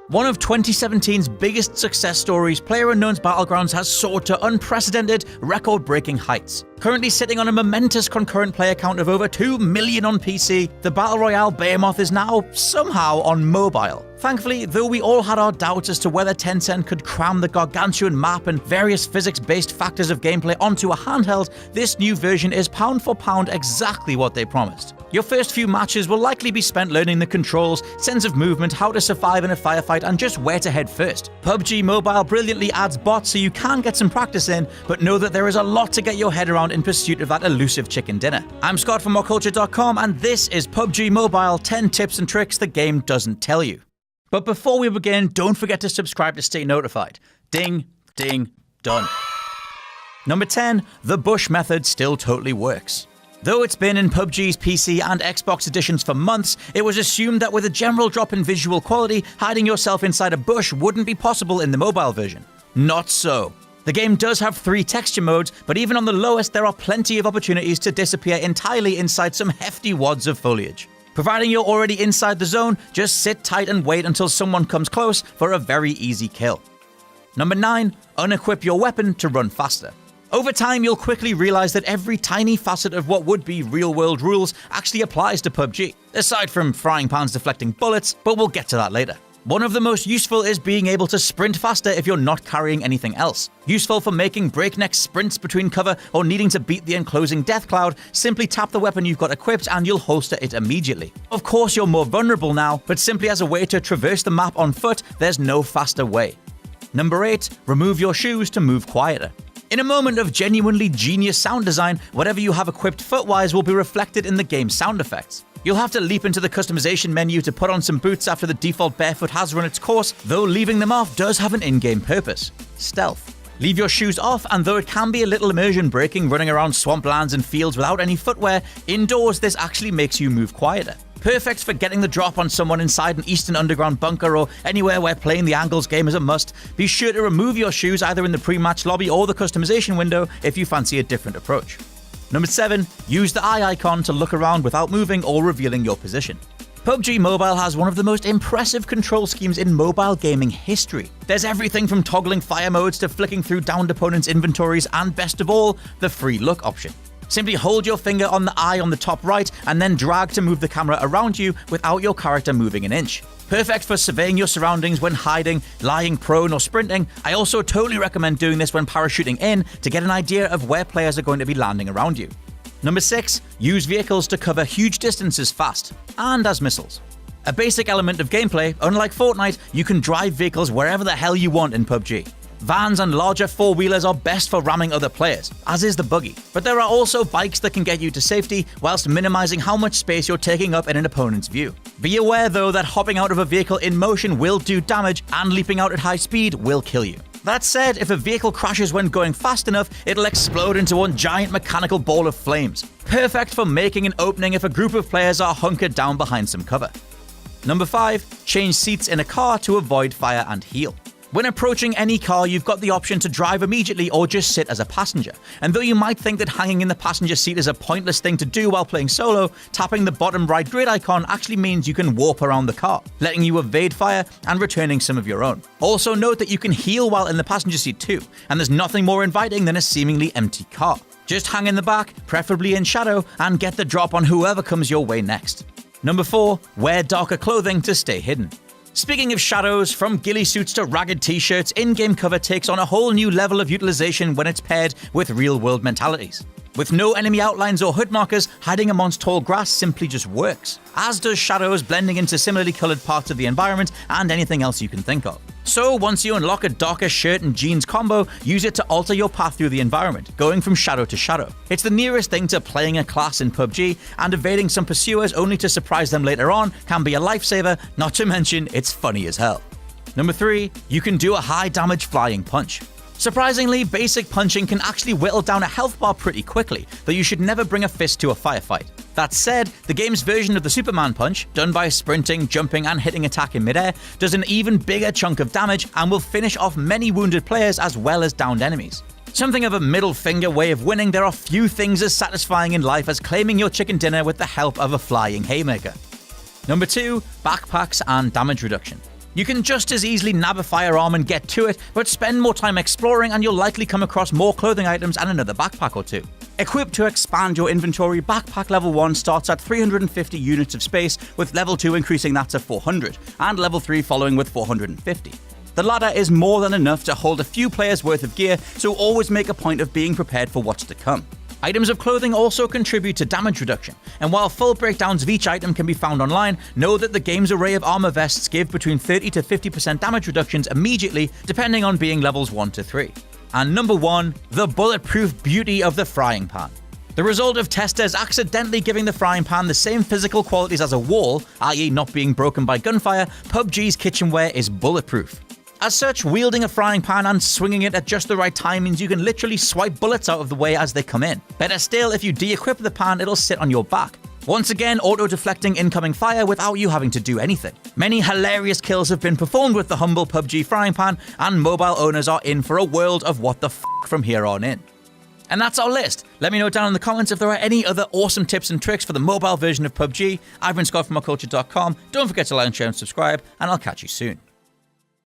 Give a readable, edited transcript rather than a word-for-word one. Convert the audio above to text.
One of 2017's biggest success stories, PlayerUnknown's Battlegrounds has soared to unprecedented, record-breaking heights. Currently sitting on a momentous concurrent player count of over 2 million on PC, the Battle Royale behemoth is now, somehow, on mobile. Thankfully, though we all had our doubts as to whether Tencent could cram the gargantuan map and various physics-based factors of gameplay onto a handheld, this new version is pound for pound exactly what they promised. Your first few matches will likely be spent learning the controls, sense of movement, how to survive in a firefight, and just where to head first. PUBG Mobile brilliantly adds bots so you can get some practice in, but know that there is a lot to get your head around in pursuit of that elusive chicken dinner. I'm Scott from WhatCulture.com, and this is PUBG Mobile 10 tips and tricks the game doesn't tell you. But before we begin, don't forget to subscribe to stay notified. Ding, ding, done. Number 10, the bush method still totally works. Though it's been in PUBG's PC and Xbox editions for months, it was assumed that with a general drop in visual quality, hiding yourself inside a bush wouldn't be possible in the mobile version. Not so. The game does have 3 texture modes, but even on the lowest, there are plenty of opportunities to disappear entirely inside some hefty wads of foliage. Providing you're already inside the zone, just sit tight and wait until someone comes close for a very easy kill. Number 9, unequip your weapon to run faster. Over time, you'll quickly realize that every tiny facet of what would be real-world rules actually applies to PUBG, aside from frying pans deflecting bullets, but we'll get to that later. One of the most useful is being able to sprint faster if you're not carrying anything else. Useful for making breakneck sprints between cover or needing to beat the enclosing death cloud, simply tap the weapon you've got equipped and you'll holster it immediately. Of course, you're more vulnerable now, but simply as a way to traverse the map on foot, there's no faster way. Number 8, remove your shoes to move quieter. In a moment of genuinely genius sound design, whatever you have equipped footwise will be reflected in the game's sound effects. You'll have to leap into the customization menu to put on some boots after the default barefoot has run its course, though leaving them off does have an in-game purpose: stealth. Leave your shoes off, and though it can be a little immersion breaking running around swamplands and fields without any footwear, indoors this actually makes you move quieter. Perfect for getting the drop on someone inside an Eastern Underground bunker or anywhere where playing the angles game is a must. Be sure to remove your shoes either in the pre-match lobby or the customization window if you fancy a different approach. Number 7, use the eye icon to look around without moving or revealing your position. PUBG Mobile has one of the most impressive control schemes in mobile gaming history. There's everything from toggling fire modes to flicking through downed opponents' inventories and, best of all, the free look option. Simply hold your finger on the eye on the top right and then drag to move the camera around you without your character moving an inch. Perfect for surveying your surroundings when hiding, lying prone or sprinting. I also totally recommend doing this when parachuting in to get an idea of where players are going to be landing around you. Number 6, use vehicles to cover huge distances fast, and as missiles. A basic element of gameplay, unlike Fortnite, you can drive vehicles wherever the hell you want in PUBG. Vans and larger four-wheelers are best for ramming other players, as is the buggy. But there are also bikes that can get you to safety, whilst minimizing how much space you're taking up in an opponent's view. Be aware though that hopping out of a vehicle in motion will do damage, and leaping out at high speed will kill you. That said, if a vehicle crashes when going fast enough, it'll explode into one giant mechanical ball of flames. Perfect for making an opening if a group of players are hunkered down behind some cover. Number 5, change seats in a car to avoid fire and heal. When approaching any car, you've got the option to drive immediately or just sit as a passenger. And though you might think that hanging in the passenger seat is a pointless thing to do while playing solo, tapping the bottom right grid icon actually means you can warp around the car, letting you evade fire and returning some of your own. Also note that you can heal while in the passenger seat too, and there's nothing more inviting than a seemingly empty car. Just hang in the back, preferably in shadow, and get the drop on whoever comes your way next. Number 4, wear darker clothing to stay hidden. Speaking of shadows, from ghillie suits to ragged t-shirts, in-game cover takes on a whole new level of utilization when it's paired with real-world mentalities. With no enemy outlines or hood markers, hiding amongst tall grass simply just works, as does shadows blending into similarly coloured parts of the environment and anything else you can think of. So once you unlock a darker shirt and jeans combo, use it to alter your path through the environment, going from shadow to shadow. It's the nearest thing to playing a class in PUBG, and evading some pursuers only to surprise them later on can be a lifesaver, not to mention it's funny as hell. Number 3, you can do a high damage flying punch. Surprisingly, basic punching can actually whittle down a health bar pretty quickly, though you should never bring a fist to a firefight. That said, the game's version of the Superman punch, done by sprinting, jumping and hitting attack in midair, does an even bigger chunk of damage and will finish off many wounded players as well as downed enemies. Something of a middle finger way of winning, there are few things as satisfying in life as claiming your chicken dinner with the help of a flying haymaker. Number 2, backpacks and damage reduction. You can just as easily nab a firearm and get to it, but spend more time exploring and you'll likely come across more clothing items and another backpack or two. Equipped to expand your inventory, backpack level 1 starts at 350 units of space, with level 2 increasing that to 400, and level 3 following with 450. The ladder is more than enough to hold a few players worth of gear, so always make a point of being prepared for what's to come. Items of clothing also contribute to damage reduction, and while full breakdowns of each item can be found online, know that the game's array of armor vests give between 30 to 50% damage reductions immediately, depending on being levels 1 to 3. And number 1, the bulletproof beauty of the frying pan. The result of testers accidentally giving the frying pan the same physical qualities as a wall, i.e. not being broken by gunfire, PUBG's kitchenware is bulletproof. As such, wielding a frying pan and swinging it at just the right time means you can literally swipe bullets out of the way as they come in. Better still, if you de-equip the pan, it'll sit on your back. Once again, auto-deflecting incoming fire without you having to do anything. Many hilarious kills have been performed with the humble PUBG frying pan, and mobile owners are in for a world of what the f*** from here on in. And that's our list. Let me know down in the comments if there are any other awesome tips and tricks for the mobile version of PUBG. I've been Scott from occult.com. Don't forget to like, share, and subscribe, and I'll catch you soon.